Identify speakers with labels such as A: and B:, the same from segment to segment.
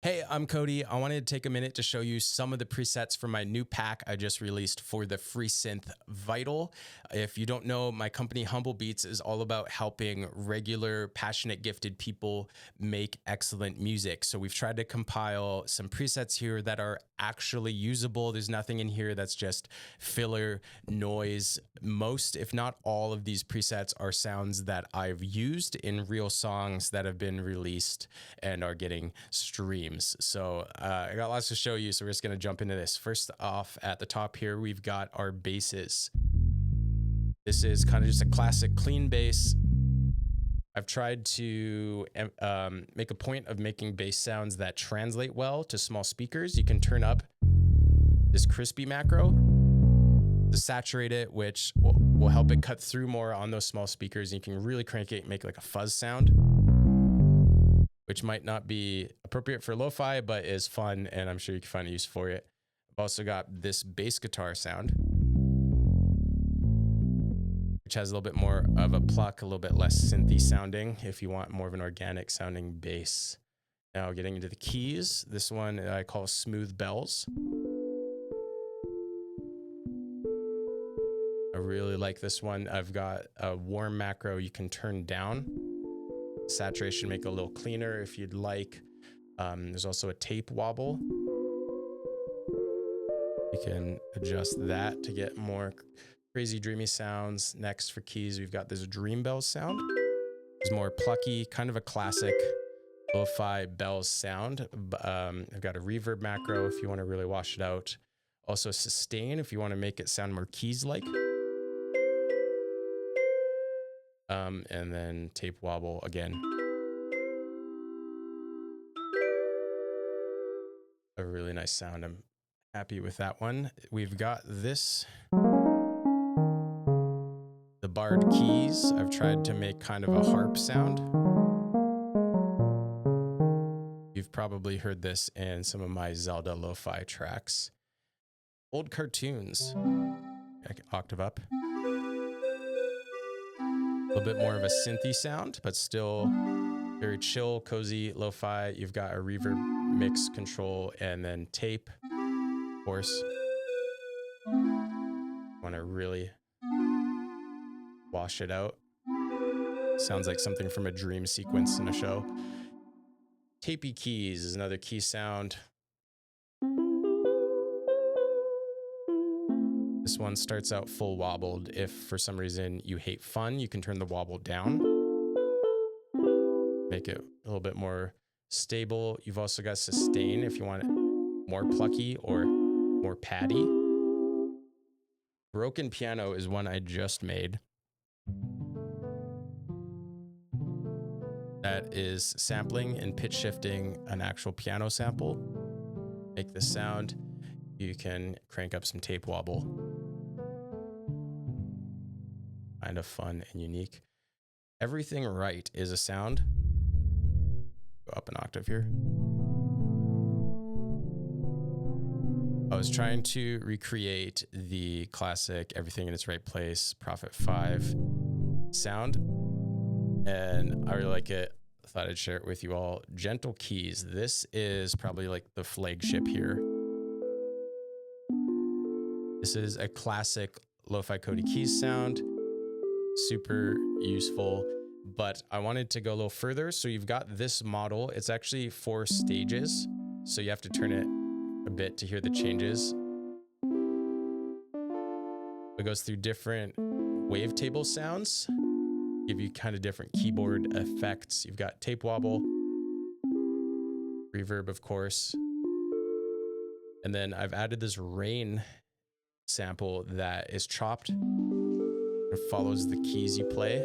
A: Hey, I'm Cody. I wanted to take a minute to show you some of the presets for my new pack I just released for the free synth Vital. If you don't know, my company Humble Beats is all about helping regular, passionate, gifted people make excellent music. So we've tried to compile some presets here that are actually usable. There's nothing in here that's just filler noise. Most, if not all of these presets are sounds that I've used in real songs that have been released and are getting streamed. So I got lots to show you, so we're just going to jump into this. First off, at the top here, we've got our basses. This is kind of just a classic clean bass. I've tried to make a point of making bass sounds that translate well to small speakers. You can turn up this crispy macro to saturate it, which will help it cut through more on those small speakers. And you can really crank it and make like a fuzz sound, which might not be appropriate for lo-fi, but is fun, and I'm sure you can find a use for it. I've also got this bass guitar sound, which has a little bit more of a pluck, a little bit less synthy sounding if you want more of an organic sounding bass. Now getting into the keys, this one I call Smooth Bells. I really like this one. I've got a warm macro you can turn down. Saturation, make it a little cleaner if you'd like. There's also a tape wobble. You can adjust that to get more crazy dreamy sounds. Next for keys, we've got this Dream Bells sound. It's more plucky, kind of a classic lo-fi bells sound. I've got a reverb macro if you want to really wash it out. Also sustain if you want to make it sound more keys-like. And then tape wobble again. A really nice sound. I'm happy with that one. We've got this, the barred keys. I've tried to make kind of a harp sound. You've probably heard this in some of my Zelda lo-fi tracks. Old cartoons, octave up. A little bit more of a synthy sound, but still very chill, cozy, lo-fi. You've got a reverb mix control and then tape, of course. Want to really wash it out. Sounds like something from a dream sequence in a show. Tapey keys is another key sound. This one starts out full wobbled. If for some reason you hate fun, you can turn the wobble down. Make it a little bit more stable. You've also got sustain if you want it more plucky or more patty. Broken piano is one I just made. That is sampling and pitch shifting an actual piano sample. Make this sound. You can crank up some tape wobble. Kind of fun and unique. Everything Right is a sound. Go up an octave here. I was trying to recreate the classic Everything in Its Right Place, Prophet 5 sound, and I really like it. I thought I'd share it with you all. Gentle keys. This is probably like the flagship here. This is a classic Lofi Cody keys sound. Super useful, but I wanted to go a little further. So you've got this model. It's actually 4 stages, so you have to turn it a bit to hear the changes. It goes through different wavetable sounds, give you kind of different keyboard effects. You've got tape wobble, reverb, of course, and then I've added this rain sample that is chopped. It follows the keys you play.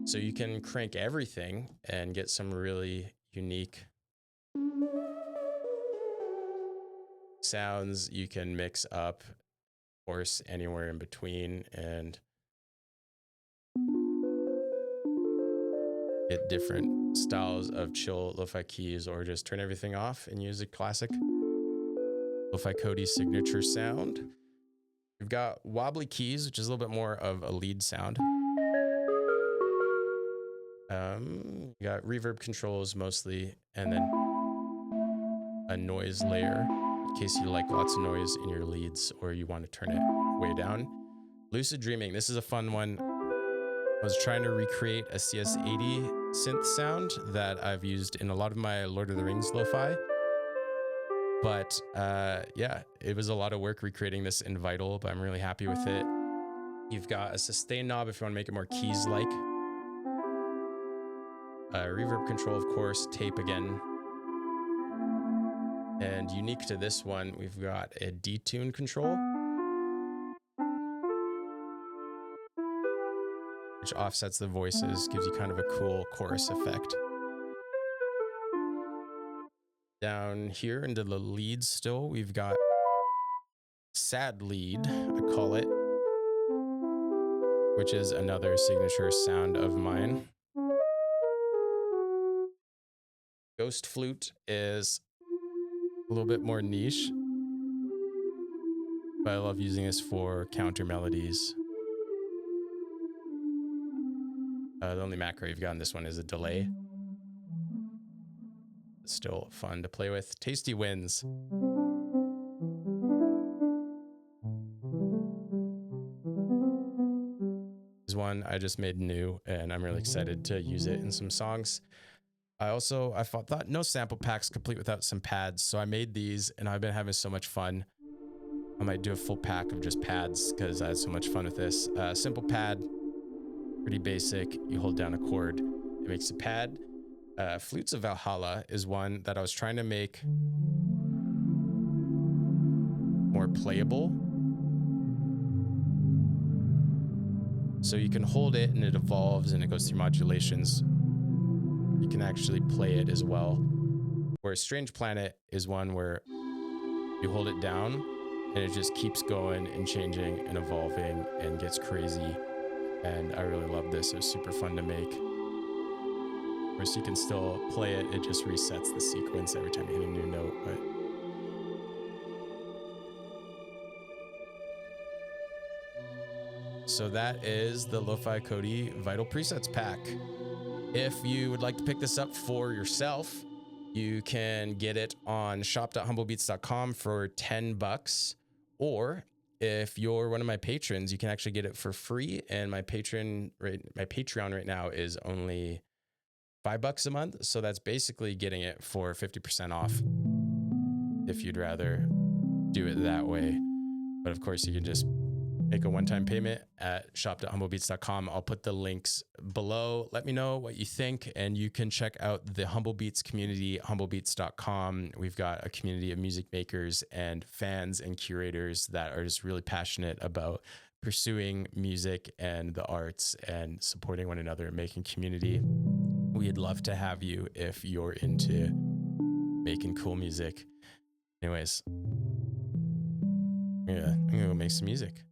A: So you can crank everything and get some really unique sounds. You can mix up, of course, anywhere in between and get different styles of chill lo-fi keys, or just turn everything off and use a classic Lofi Cody signature sound. We've got wobbly keys, which is a little bit more of a lead sound. You got reverb controls mostly, and then a noise layer in case you like lots of noise in your leads or you want to turn it way down. Lucid Dreaming, this is a fun one. I was trying to recreate a CS80 synth sound that I've used in a lot of my Lord of the Rings lo-fi. But yeah, it was a lot of work recreating this in Vital, but I'm really happy with it. You've got a sustain knob if you want to make it more keys-like. Reverb control, of course, tape again. And unique to this one, we've got a detune control, which offsets the voices, gives you kind of a cool chorus effect. Down here into the leads still, we've got sad lead, I call it, which is another signature sound of mine. Ghost flute is a little bit more niche, but I love using this for counter melodies. The only macro you've got in this one is a delay. It's still fun to play with. Tasty Winds. Is one I just made new, and I'm really excited to use it in some songs. I thought no sample packs complete without some pads, so I made these, and I've been having so much fun. I might do a full pack of just pads because I had so much fun with this. Simple pad, pretty basic. You hold down a chord, it makes a pad. Flutes of Valhalla is one that I was trying to make more playable. So you can hold it and it evolves and it goes through modulations. You can actually play it as well. Whereas Strange Planet is one where you hold it down and it just keeps going and changing and evolving and gets crazy. And I really love this. It was super fun to make. Of course, you can still play it. It just resets the sequence every time you hit a new note. But so that is the Lofi Cody Vital Presets pack. If you would like to pick this up for yourself, you can get it on shop.humblebeats.com for $10. Or if you're one of my patrons, you can actually get it for free. And my Patreon right now is only $5 a month. So that's basically getting it for 50% off if you'd rather do it that way. But of course, you can just make a one-time payment at shop.humblebeats.com. I'll put the links below. Let me know what you think, and you can check out the Humble Beats community, humblebeats.com. We've got a community of music makers and fans and curators that are just really passionate about pursuing music and the arts and supporting one another and making community. We'd love to have you if you're into making cool music. Anyways, I'm gonna go make some music.